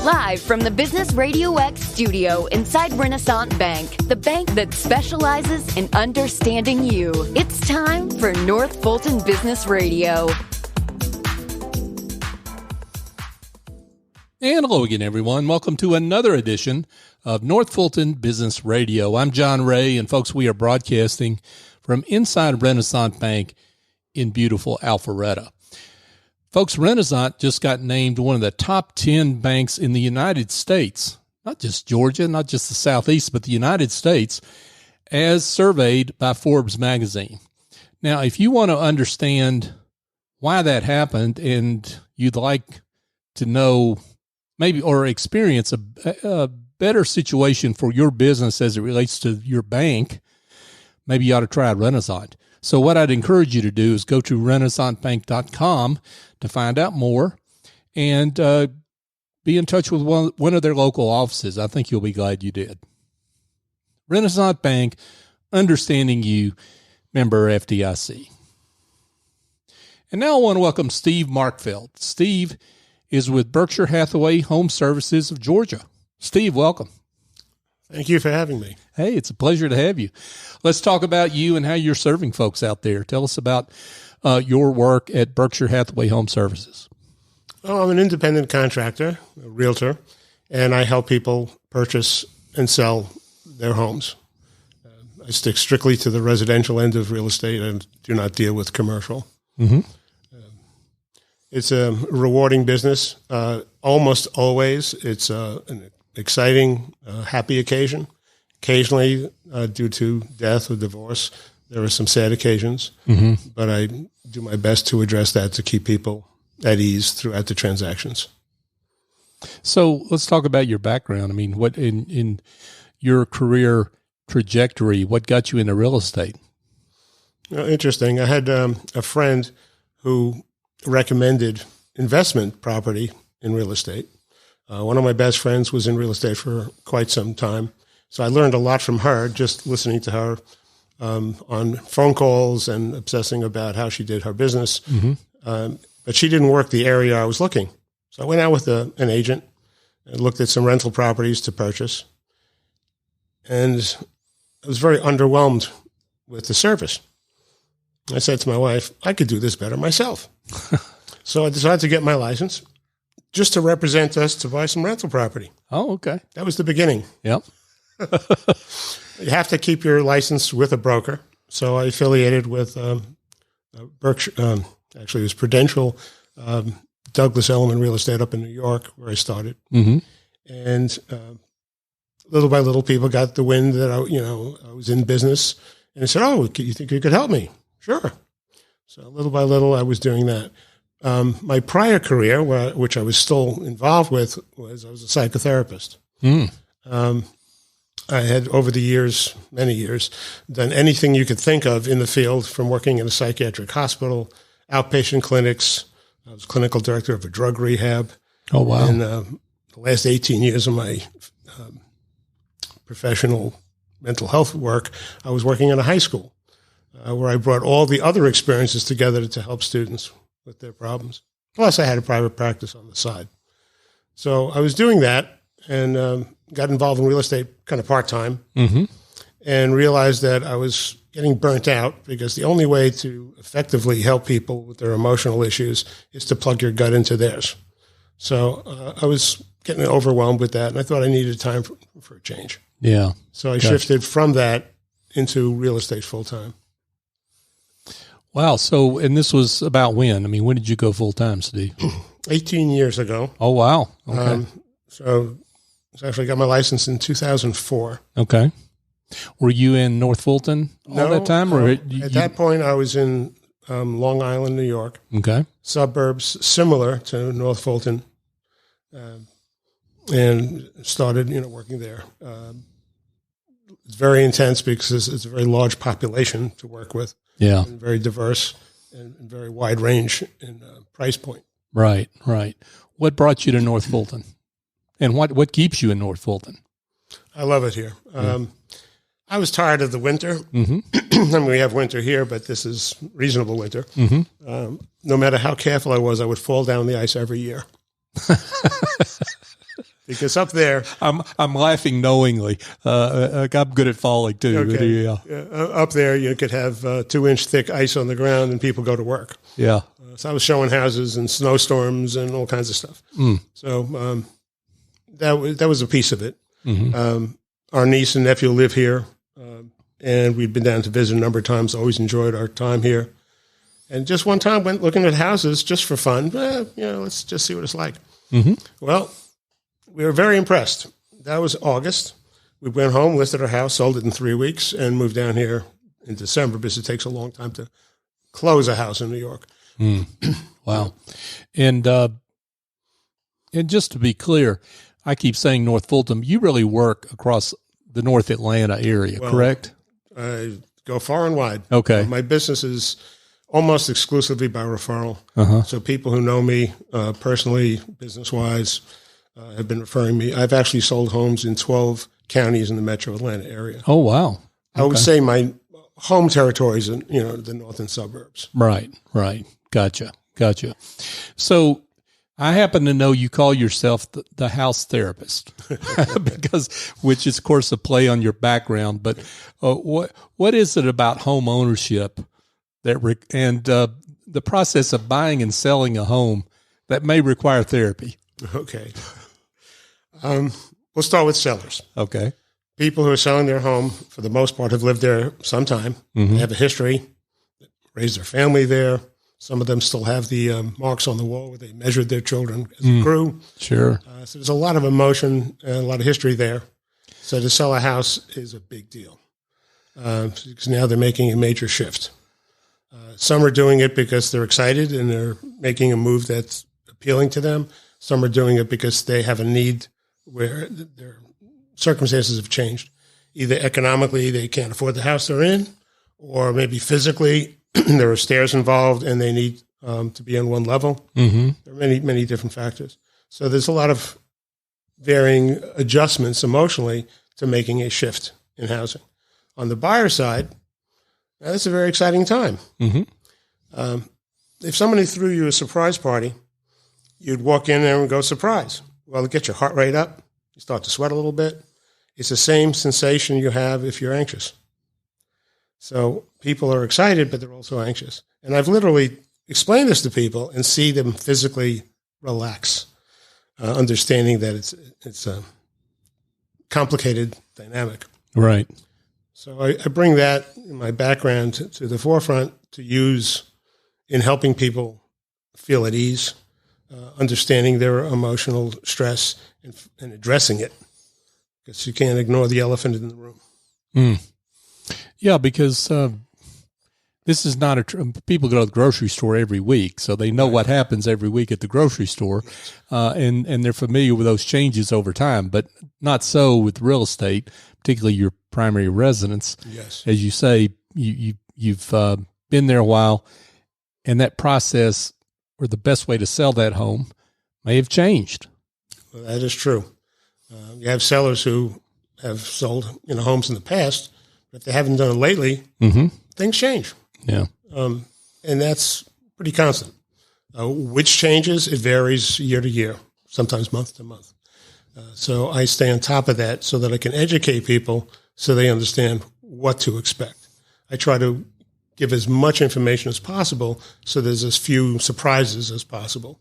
Live from the Business RadioX studio inside Renaissance Bank, the bank that specializes in understanding you. It's time for North Fulton Business Radio. And hello again, everyone. Welcome to another edition of North Fulton Business Radio. I'm John Ray, and folks, we are broadcasting from inside Renaissance Bank in beautiful Alpharetta. Folks, Renaissance just got named one of the top 10 banks in the United States, not just Georgia, not just the Southeast, but the United States, as surveyed by Forbes magazine. Now, if you want to understand why that happened and you'd like to know maybe or experience a better situation for your business as it relates to your bank, maybe you ought to try Renaissance. So what I'd encourage you to do is go to renaissancebank.com to find out more and be in touch with one of their local offices. I think you'll be glad you did. Renaissance Bank, understanding you, member FDIC. And now I want to welcome Steve Markfeld. Steve is with Berkshire Hathaway HomeServices of Georgia. Steve, welcome. Thank you for having me. Hey, it's a pleasure to have you. Let's talk about you and how you're serving folks out there. Tell us about your work at Berkshire Hathaway HomeServices. Oh, I'm an independent contractor, a realtor, and I help people purchase and sell their homes. I stick strictly to the residential end of real estate and do not deal with commercial. Mm-hmm. It's a rewarding business. Almost always, it's an exciting, happy occasion. Occasionally, due to death or divorce, there are some sad occasions, but I do my best to address that to keep people at ease throughout the transactions. So let's talk about your background. I mean, what in your career trajectory, what got you into real estate? Interesting. I had a friend who recommended investment property in real estate. One of my best friends was in real estate for quite some time. So I learned a lot from her, just listening to her on phone calls and obsessing about how she did her business. But she didn't work the area I was looking. So I went out with an agent and looked at some rental properties to purchase. And I was very underwhelmed with the service. I said to my wife, I could do this better myself. So I decided to get my license just to represent us to buy some rental property. Oh, okay. That was the beginning. Yep. You have to keep your license with a broker. So I affiliated with Berkshire. Actually, it was Prudential, Douglas Elliman Real Estate up in New York, where I started. And little by little, people got the wind that I was in business, and they said, "Oh, you think you could help me?" Sure. So little by little, I was doing that. My prior career, which I was still involved with, was I was a psychotherapist. I had, over the years, many years, done anything you could think of in the field, from working in a psychiatric hospital, outpatient clinics. I was clinical director of a drug rehab. Oh, wow. And the last 18 years of my professional mental health work, I was working in a high school where I brought all the other experiences together to help students with their problems. Plus, I had a private practice on the side. So I was doing that and got involved in real estate kind of part-time and realized that I was getting burnt out, because the only way to effectively help people with their emotional issues is to plug your gut into theirs. So I was getting overwhelmed with that, and I thought I needed time for a change. Yeah. So I shifted from that into real estate full-time. Wow. So, and this was about when? I mean, when did you go full-time, Steve? 18 years ago. Oh, wow. Okay. So I actually got my license in 2004. Okay. Were you in North Fulton all that time? Or at that point, I was in Long Island, New York. Okay. Suburbs similar to North Fulton, and started, working there. It's very intense because it's a very large population to work with. Yeah. And very diverse and very wide range in price point. Right, right. What brought you to North Fulton? And what keeps you in North Fulton? I love it here. I was tired of the winter. I mean, we have winter here, but this is reasonable winter. No matter how careful I was, I would fall down the ice every year. Because up there, I'm laughing knowingly. I'm good at falling too. okay, Yeah. Up there you could have 2-inch thick ice on the ground and people go to work. Yeah. So I was showing houses and snowstorms and all kinds of stuff. So that was a piece of it. Our niece and nephew live here, and we'd been down to visit a number of times. Always enjoyed our time here. And just one time went looking at houses just for fun. Let's just see what it's like. Well, we were very impressed. That was August. We went home, listed our house, sold it in 3 weeks, and moved down here in December because it takes a long time to close a house in New York. Wow. And just to be clear, I keep saying North Fulton. You really work across the North Atlanta area, correct? I go far and wide. Okay. My business is almost exclusively by referral. So people who know me personally, business-wise, have been referring me. I've actually sold homes in 12 counties in the metro Atlanta area. Oh, wow. Okay. I would say my home territory is in, the northern suburbs. Right. Gotcha. So I happen to know you call yourself the house therapist which is, of course, a play on your background. But what is it about home ownership and the process of buying and selling a home that may require therapy? Okay. We'll start with sellers. Okay. People who are selling their home, for the most part, have lived there some time. They have a history, raised their family there. Some of them still have the marks on the wall where they measured their children as it grew. Sure. So there's a lot of emotion and a lot of history there. So to sell a house is a big deal because now they're making a major shift. Some are doing it because they're excited and they're making a move that's appealing to them. Some are doing it because they have a need where their circumstances have changed. Either economically, they can't afford the house they're in, or maybe physically, there are stairs involved and they need to be on one level. There are many different factors. So there's a lot of varying adjustments emotionally to making a shift in housing. On the buyer side, that's a very exciting time. If somebody threw you a surprise party, you'd walk in there and go, surprise. Well, it gets your heart rate up. You start to sweat a little bit. It's the same sensation you have if you're anxious. So people are excited, but they're also anxious. And I've literally explained this to people and see them physically relax, understanding that it's a complicated dynamic. Right. So I bring that in my background to the forefront to use in helping people feel at ease, understanding their emotional stress and addressing it, because you can't ignore the elephant in the room. Yeah, because this is not people go to the grocery store every week, so they know what happens every week at the grocery store, and they're familiar with those changes over time, but not so with real estate, particularly your primary residence. Yes. As you say, you've been there a while, and that process or the best way to sell that home may have changed. Well, that is true. You have sellers who have sold homes in the past, but if they haven't done it lately, things change. Yeah. And that's pretty constant. Which changes, it varies year to year, sometimes month to month. So I stay on top of that so that I can educate people so they understand what to expect. I try to give as much information as possible so there's as few surprises as possible.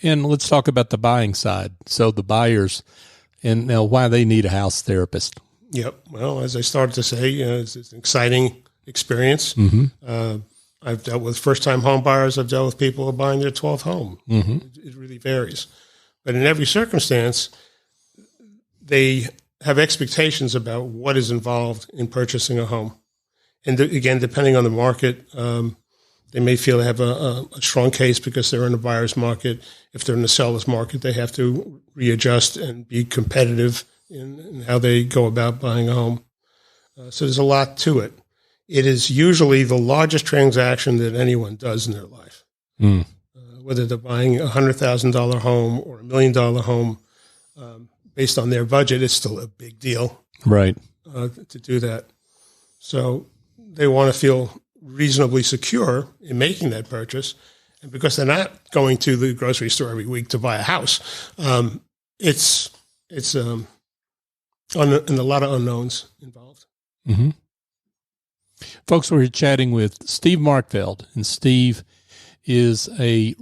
And let's talk about the buying side. So the buyers and now why they need a house therapist. Yep. Well, as I started to say, it's an exciting experience. I've dealt with first-time home buyers. I've dealt with people who are buying their 12th home. It really varies. But in every circumstance, they have expectations about what is involved in purchasing a home. And again, depending on the market, they may feel they have a strong case because they're in a buyer's market. If they're in a seller's market, they have to readjust and be competitive in how they go about buying a home. So there's a lot to it. It is usually the largest transaction that anyone does in their life. Whether they're buying a $100,000 home or $1 million home, based on their budget, it's still a big deal, right? To do that. So they want to feel reasonably secure in making that purchase, and because they're not going to the grocery store every week to buy a house, It's and a lot of unknowns involved. Mm-hmm. Folks, we're chatting with Steve Markfeld, and Steve is a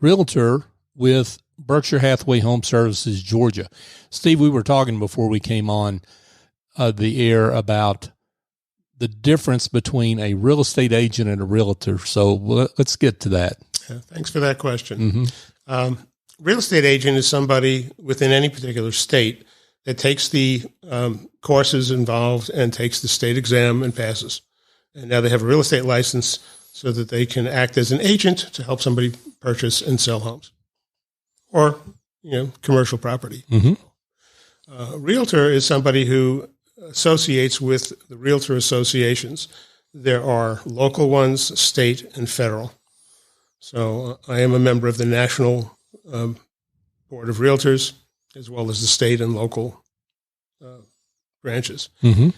realtor with Berkshire Hathaway HomeServices, Georgia. Steve, we were talking before we came on the air about the difference between a real estate agent and a realtor. So let's get to that. Yeah, thanks for that question. Mm-hmm. Real estate agent is somebody within any particular state that takes the courses involved and takes the state exam and passes. And now they have a real estate license so that they can act as an agent to help somebody purchase and sell homes or, commercial property. Mm-hmm. A realtor is somebody who associates with the realtor associations. There are local ones, state, and federal. So I am a member of the National Board of Realtors, as well as the state and local branches. Mm-hmm.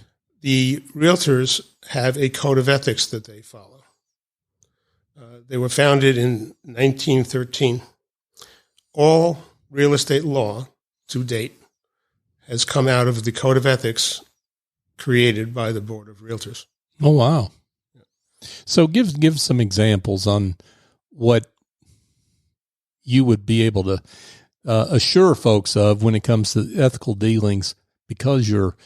The realtors have a code of ethics that they follow. They were founded in 1913. All real estate law to date has come out of the code of ethics created by the Board of Realtors. Oh, wow. So give some examples on what you would be able to assure folks of when it comes to ethical dealings because you're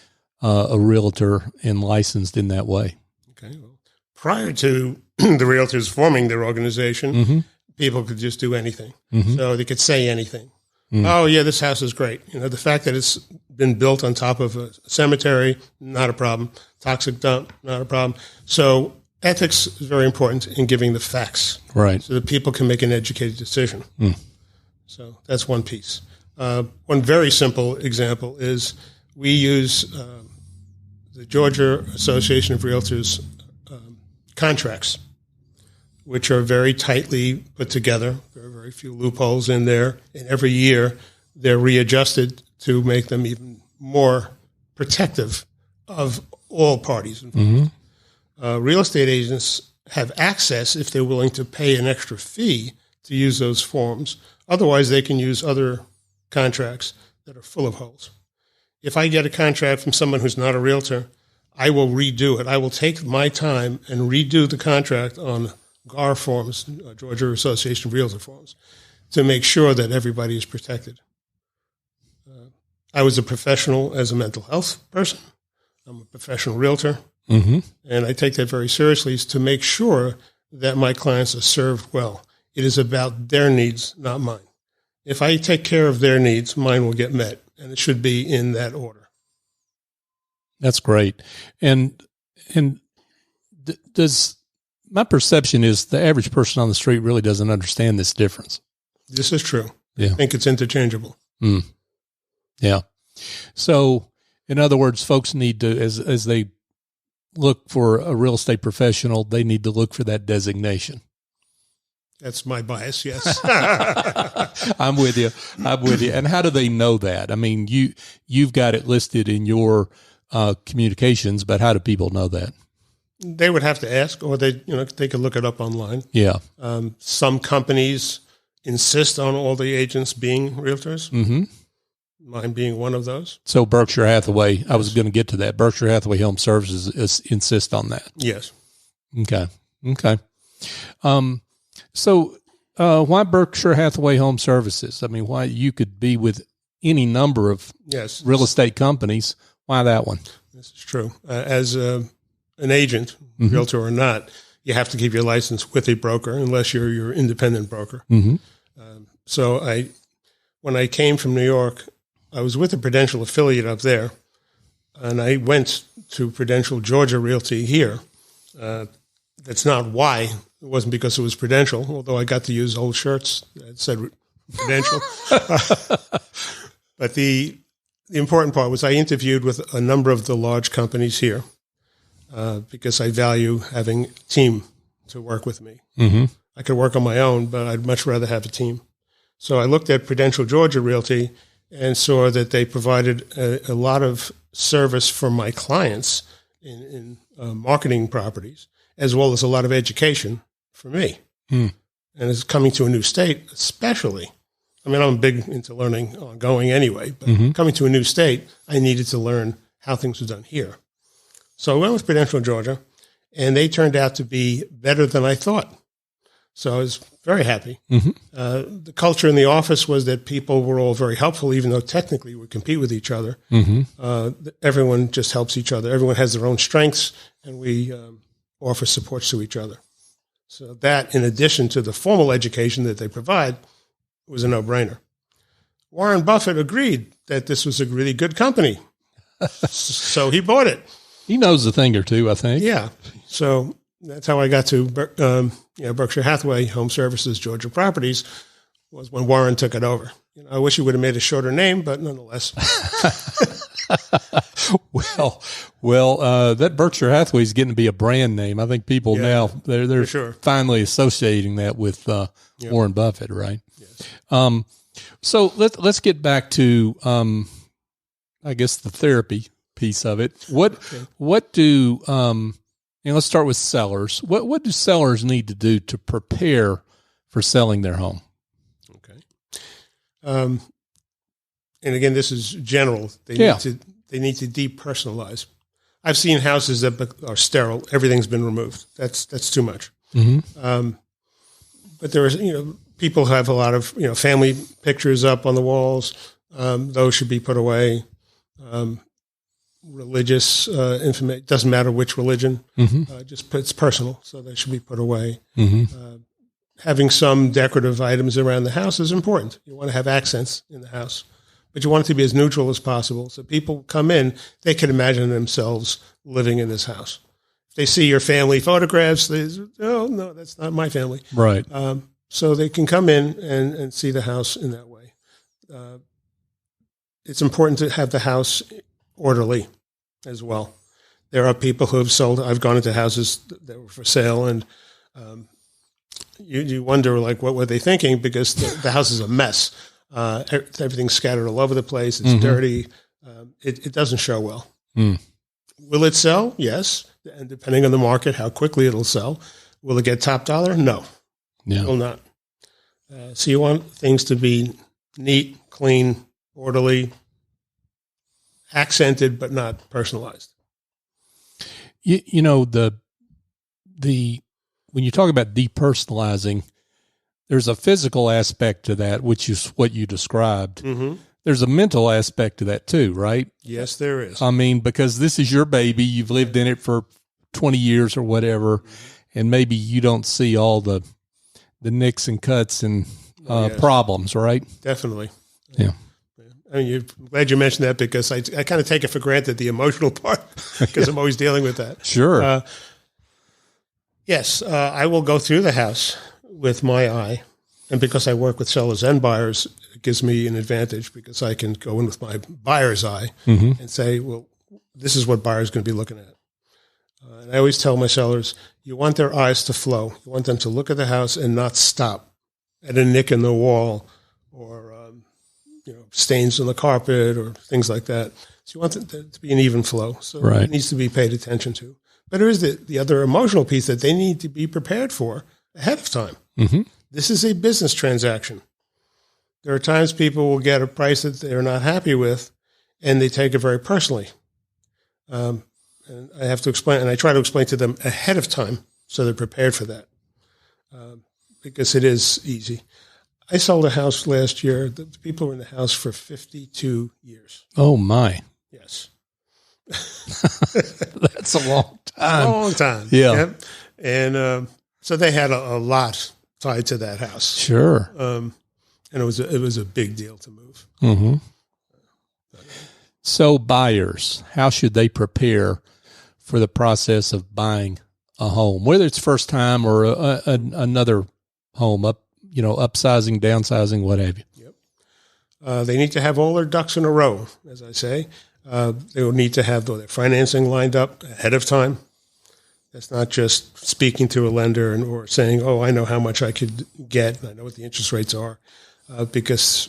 a realtor and licensed in that way. Okay. Well, prior to the realtors forming their organization, mm-hmm. people could just do anything. Mm-hmm. So they could say anything. Mm-hmm. Oh, yeah, this house is great. The fact that it's been built on top of a cemetery, not a problem. Toxic dump, not a problem. So ethics is very important in giving the facts. Right. So that people can make an educated decision. Mm. So that's one piece. One very simple example is we use the Georgia Association of Realtors contracts, which are very tightly put together. There are very few loopholes in there. And every year they're readjusted to make them even more protective of all parties involved. Mm-hmm. Real estate agents have access if they're willing to pay an extra fee to use those forms. Otherwise, they can use other contracts that are full of holes. If I get a contract from someone who's not a realtor, I will redo it. I will take my time and redo the contract on GAR forms, Georgia Association of Realtor forms, to make sure that everybody is protected. I was a professional as a mental health person. I'm a professional realtor. Mm-hmm. And I take that very seriously to make sure that my clients are served well. It is about their needs, not mine. If I take care of their needs, mine will get met, and it should be in that order. That's great. And does my perception is the average person on the street really doesn't understand this difference. This is true. Yeah. I think it's interchangeable. Mm. Yeah. So, in other words, folks need to, as they look for a real estate professional, they need to look for that designation. That's my bias, yes. I'm with you. And how do they know that? I mean, you've got it listed in your communications, but how do people know that? They would have to ask, or they could look it up online. Yeah. Some companies insist on all the agents being realtors. Mm-hmm. Mine being one of those. So Berkshire Hathaway, yes. I was going to get to that. Berkshire Hathaway HomeServices insist on that. Yes. Okay. So why Berkshire Hathaway HomeServices? I mean, why you could be with any number of real estate companies. Why that one? This is true. As an agent, mm-hmm. realtor or not, you have to keep your license with a broker unless you're your independent broker. Mm-hmm. So when I came from New York, I was with a Prudential affiliate up there, and I went to Prudential Georgia Realty here. That's not why. It wasn't because it was Prudential, although I got to use old shirts that said Prudential. But the important part was I interviewed with a number of the large companies here because I value having a team to work with me. Mm-hmm. I could work on my own, but I'd much rather have a team. So I looked at Prudential Georgia Realty and saw that they provided a lot of service for my clients in marketing properties, as well as a lot of education for me. Mm. And as coming to a new state, especially, I mean, I'm big into learning ongoing anyway, but coming to a new state, I needed to learn how things were done here. So I went with Prudential Georgia, and they turned out to be better than I thought. So I was very happy. The culture in the office was that people were all very helpful, even though technically we compete with each other. Everyone just helps each other. Everyone has their own strengths, and we offer supports to each other. So that, in addition to the formal education that they provide, was a no-brainer. Warren Buffett agreed that this was a really good company. So he bought it. He knows a thing or two, I think. Yeah. So that's how I got to Berkshire Hathaway HomeServices, Georgia Properties, was when Warren took it over. I wish he would have made a shorter name, but nonetheless. Well, that Berkshire Hathaway is getting to be a brand name. I think people now they're finally associating that with Warren Buffett, right? Yes. So let's get back to I guess the therapy piece of it. What do let's start with sellers. What do sellers need to do to prepare for selling their home? Okay. And again, this is general. They need to depersonalize. I've seen houses that are sterile. Everything's been removed. That's too much. But there is, people have a lot of, family pictures up on the walls. Those should be put away. Religious information, doesn't matter which religion, it's personal, so they should be put away. Having some decorative items around the house is important. You want to have accents in the house, but you want it to be as neutral as possible. So people come in, they can imagine themselves living in this house. If they see your family photographs, they say, oh, no, that's not my family. Right. So they can come in and see the house in that way. It's important to have the house orderly as well. There are people who have sold. I've gone into houses that were for sale, and you wonder, like, what were they thinking? Because the house is a mess. Everything's scattered all over the place. It's dirty. It doesn't show well. Will it sell? Yes. And depending on the market, how quickly it'll sell. Will it get top dollar? No. It will not. So you want things to be neat, clean, orderly, accented, but not personalized. The when you talk about depersonalizing, there's a physical aspect to that, which is what you described. There's a mental aspect to that too, right? Yes, there is. I mean, because this is your baby, you've lived in it for 20 years or whatever, and maybe you don't see all the nicks and cuts and problems, right? Definitely. Yeah. I mean, I'm glad you mentioned that, because I kind of take it for granted, the emotional part, because I'm always dealing with that. Sure. Yes, I will go through the house with my eye. And because I work with sellers and buyers, it gives me an advantage, because I can go in with my buyer's eye and say, well, this is what buyer's going to be looking at. And I always tell my sellers, you want their eyes to flow. You want them to look at the house and not stop at a nick in the wall or stains on the carpet or things like that. So you want it to be an even flow. So it needs to be paid attention to. But there is the other emotional piece that they need to be prepared for ahead of time. This is a business transaction. There are times people will get a price that they're not happy with, and they take it very personally. And I have to explain, and I try to explain to them ahead of time so they're prepared for that, because it is easy. I sold a house last year. The people were in the house for 52 years. Oh, my. Yes. That's a long time. A long time. Yeah. And so they had a lot tied to that house. Sure. And it was a big deal to move. So buyers, how should they prepare for the process of buying a home, whether it's first time or another home, upsizing, downsizing, what have you? Yep. They need to have all their ducks in a row, as I say. They will need to have their financing lined up ahead of time. That's not just speaking to a lender or saying, oh, I know how much I could get, and I know what the interest rates are, because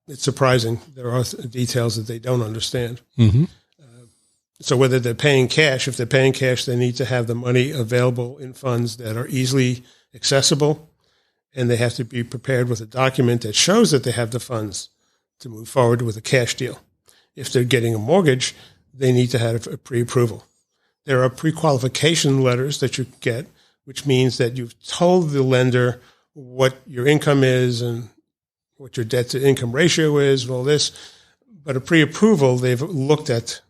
it's surprising. There are details that they don't understand. So whether they're paying cash, if they're paying cash, they need to have the money available in funds that are easily accessible and they have to be prepared with a document that shows that they have the funds to move forward with a cash deal. If they're getting a mortgage, they need to have a pre-approval. There are pre-qualification letters that you get, which means that you've told the lender what your income is and what your debt-to-income ratio is and all this. But a pre-approval, they've looked at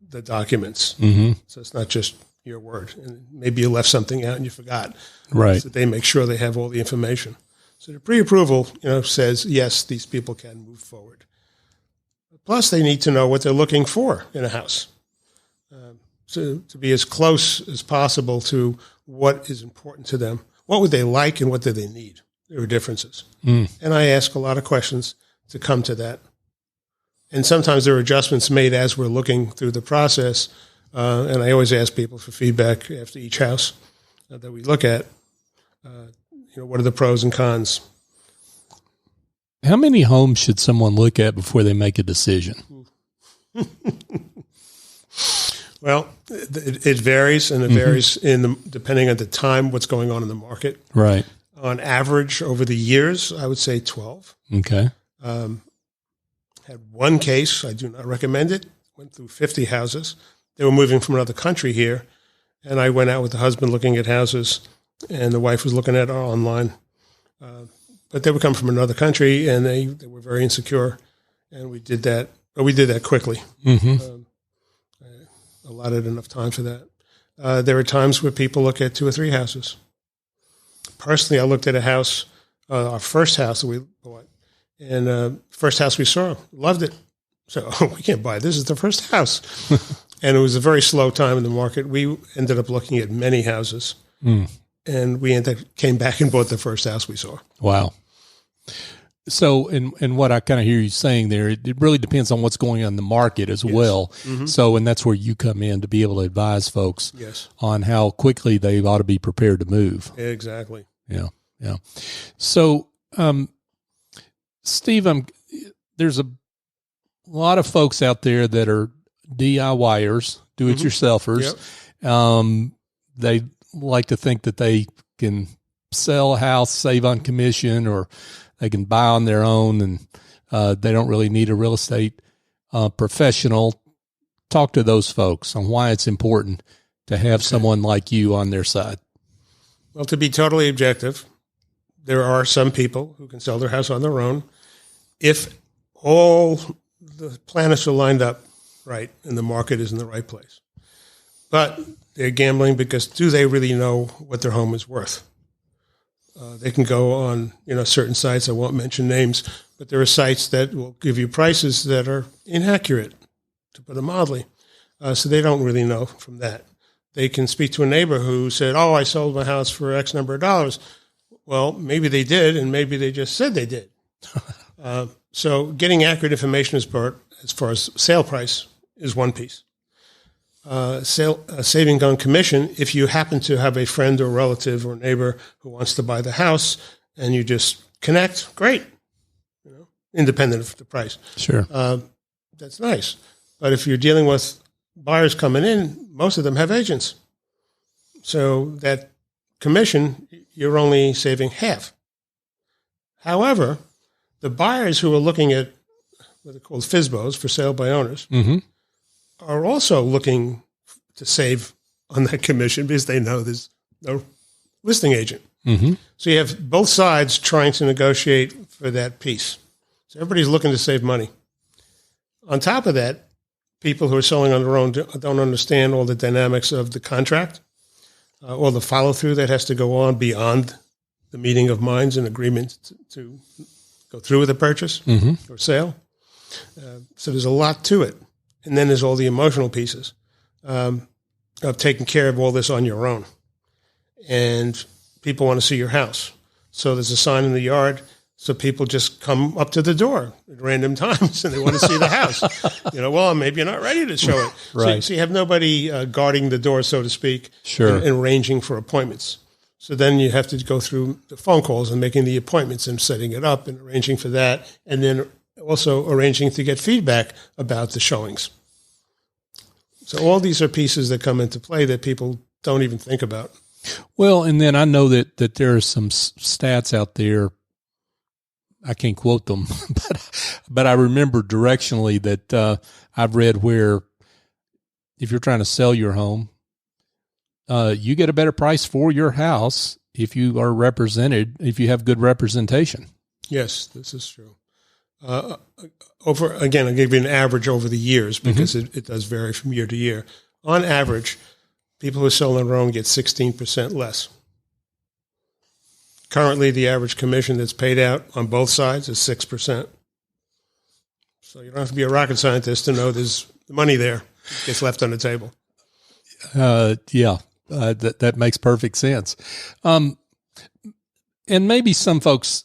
the documents. Mm-hmm. So it's not just your word. And maybe you left something out and you forgot. Right. So they make sure they have all the information. So the pre-approval, says, yes, these people can move forward. Plus, they need to know what they're looking for in a house. So to be as close as possible to what is important to them. What would they like and what do they need? There are differences. And I ask a lot of questions to come to that. And sometimes there are adjustments made as we're looking through the process. And I always ask people for feedback after each house that we look at. What are the pros and cons? How many homes should someone look at before they make a decision? Well, it varies, and it varies depending on the time, what's going on in the market. Right. On average, over the years, I would say 12. Okay. Had one case, I do not recommend it, went through 50 houses. They were moving from another country here, and I went out with the husband looking at houses, and the wife was looking at our online. But they would come from another country, and they were very insecure, and we did that. But we did that quickly. Mm-hmm. Allotted enough time for that. There are times where people look at 2 or 3 houses. Personally, I looked at a house, our first house that we bought, and first house we saw, loved it. So we can't buy it. This is the first house. And it was a very slow time in the market. We ended up looking at many houses, and we came back and bought the first house we saw. Wow. So, and what I kind of hear you saying there, it really depends on what's going on in the market as well. Mm-hmm. So, and that's where you come in to be able to advise folks on how quickly they ought to be prepared to move. Exactly. Yeah. Yeah. So, Steve, there's a lot of folks out there that are DIYers, do-it-yourselfers. Yep. They like to think that they can sell a house, save on commission, or they can buy on their own, and they don't really need a real estate professional. Talk to those folks on why it's important to have someone like you on their side. Well, to be totally objective, there are some people who can sell their house on their own if all the planets are lined up right and the market is in the right place. But they're gambling because do they really know what their home is worth? They can go on, certain sites. I won't mention names, but there are sites that will give you prices that are inaccurate, to put it mildly. So they don't really know from that. They can speak to a neighbor who said, "Oh, I sold my house for X number of dollars." Well, maybe they did, and maybe they just said they did. So getting accurate information as far as sale price is one piece. Saving on commission, if you happen to have a friend or relative or neighbor who wants to buy the house and you just connect, great, independent of the price. Sure. That's nice. But if you're dealing with buyers coming in, most of them have agents. So that commission, you're only saving half. However, the buyers who are looking at what are called FSBOs, for sale by owners, are also looking to save on that commission because they know there's no listing agent. Mm-hmm. So you have both sides trying to negotiate for that piece. So everybody's looking to save money. On top of that, people who are selling on their own don't understand all the dynamics of the contract, or the follow-through that has to go on beyond the meeting of minds and agreement to go through with the purchase or sale. So there's a lot to it. And then there's all the emotional pieces of taking care of all this on your own. And people want to see your house. So there's a sign in the yard. So people just come up to the door at random times and they want to see the house. Well, maybe you're not ready to show it. Right. So you have nobody guarding the door, so to speak, and arranging for appointments. So then you have to go through the phone calls and making the appointments and setting it up and arranging for that. And then also arranging to get feedback about the showings. So all these are pieces that come into play that people don't even think about. Well, and then I know that there are some stats out there. I can't quote them, but I remember directionally that I've read where if you're trying to sell your home, you get a better price for your house if you are represented, if you have good representation. Yes, this is true. Again, I'll give you an average over the years because it does vary from year to year. On average, people who sell on their own get 16% less. Currently, the average commission that's paid out on both sides is 6%. So you don't have to be a rocket scientist to know there's money there. It gets left on the table. That makes perfect sense. And maybe some folks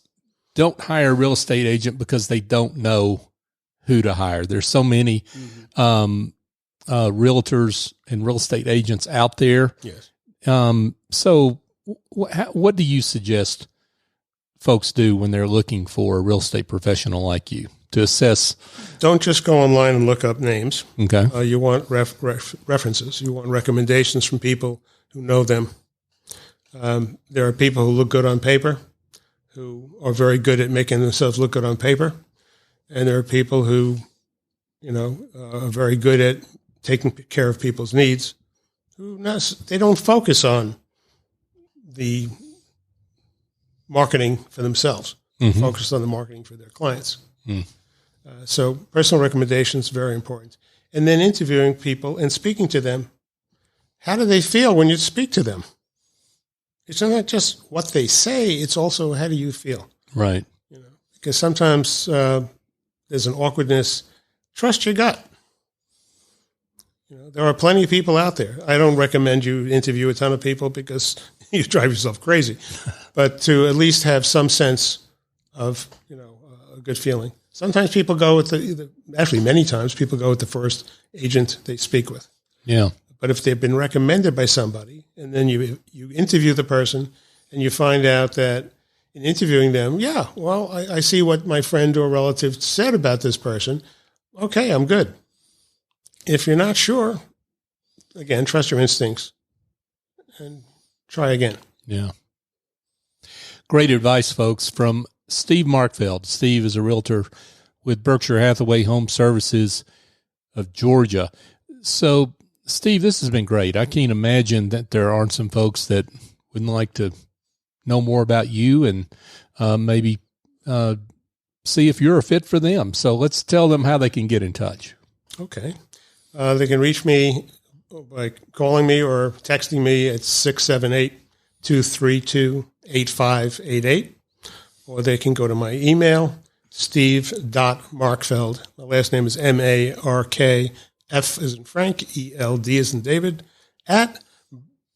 don't hire a real estate agent because they don't know who to hire. There's so many realtors and real estate agents out there. Yes. So what do you suggest folks do when they're looking for a real estate professional like you to assess? Don't just go online and look up names. Okay. You want references. You want recommendations from people who know them. There are people who look good on paper, who are very good at making themselves look good on paper. And there are people who, are very good at taking care of people's needs. They don't focus on the marketing for themselves. Focus on the marketing for their clients. So personal recommendations, very important. And then interviewing people and speaking to them. How do they feel when you speak to them? It's not just what they say, it's also how do you feel? Right. Because sometimes there's an awkwardness. Trust your gut. There are plenty of people out there. I don't recommend you interview a ton of people because you drive yourself crazy, but to at least have some sense of, a good feeling. Sometimes people go with many times people go with the first agent they speak with. Yeah. But if they've been recommended by somebody and then you interview the person and you find out that in interviewing them, I see what my friend or relative said about this person. Okay, I'm good. If you're not sure, again, trust your instincts and try again. Yeah. Great advice, folks, from Steve Markfeld. Steve is a realtor with Berkshire Hathaway HomeServices of Georgia. So, Steve, this has been great. I can't imagine that there aren't some folks that wouldn't like to know more about you and maybe see if you're a fit for them. So let's tell them how they can get in touch. Okay. They can reach me by calling me or texting me at 678-232-8588. Or they can go to my email, steve.markfeld. My last name is M-A-R-K, F as in Frank, E-L-D as in David, at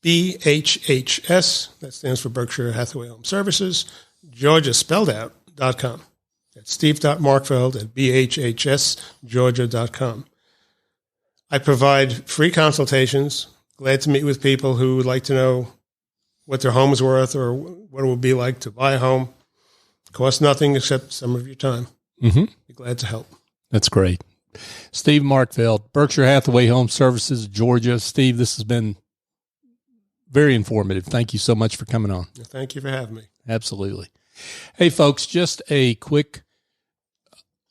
BHHS, that stands for Berkshire Hathaway HomeServices, Georgia spelled out, .com. That's steve.markfeld at bhhsgeorgia.com. I provide free consultations. Glad to meet with people who would like to know what their home is worth or what it would be like to buy a home. Costs nothing except some of your time. Be glad to help. That's great. Steve Markfeld, Berkshire Hathaway HomeServices, Georgia. Steve, this has been very informative. Thank you so much for coming on. Thank you for having me. Absolutely. Hey, folks, just a quick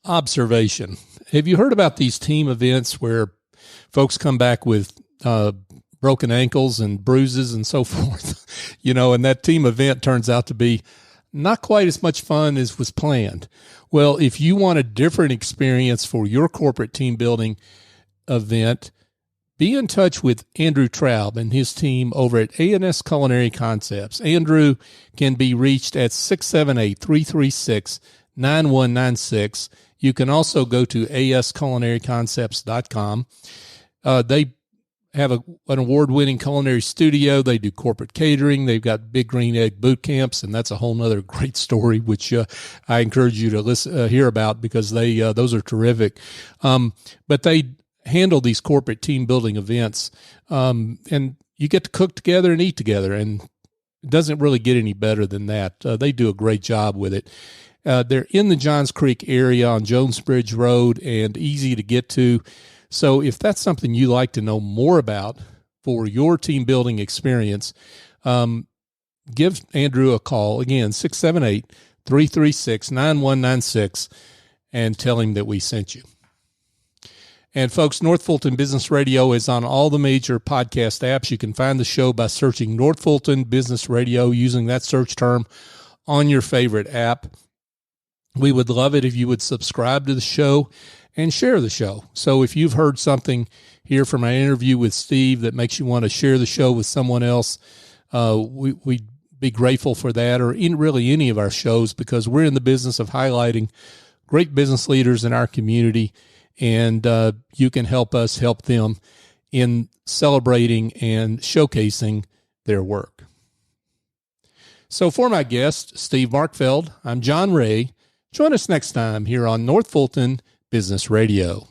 observation. Have you heard about these team events where folks come back with broken ankles and bruises and so forth, and that team event turns out to be not quite as much fun as was planned. Well, if you want a different experience for your corporate team building event, be in touch with Andrew Traub and his team over at A&S Culinary Concepts. Andrew can be reached at 678-336-9196. You can also go to asculinaryconcepts.com. They have an award-winning culinary studio. They do corporate catering. They've got Big Green Egg boot camps, and that's a whole nother great story, which I encourage you to hear about because those are terrific. But they handle these corporate team building events, and you get to cook together and eat together, and it doesn't really get any better than that. They do a great job with it. They're in the Johns Creek area on Jonesbridge Road and easy to get to. So if that's something you like to know more about for your team building experience, give Andrew a call. Again, 678-336-9196, and tell him that we sent you. And folks, North Fulton Business Radio is on all the major podcast apps. You can find the show by searching North Fulton Business Radio, using that search term on your favorite app. We would love it if you would subscribe to the show and share the show. So if you've heard something here from our interview with Steve that makes you want to share the show with someone else, we'd be grateful for that, or in really any of our shows, because we're in the business of highlighting great business leaders in our community, and you can help us help them in celebrating and showcasing their work. So for my guest, Steve Markfeld, I'm John Ray. Join us next time here on North Fulton Business Radio.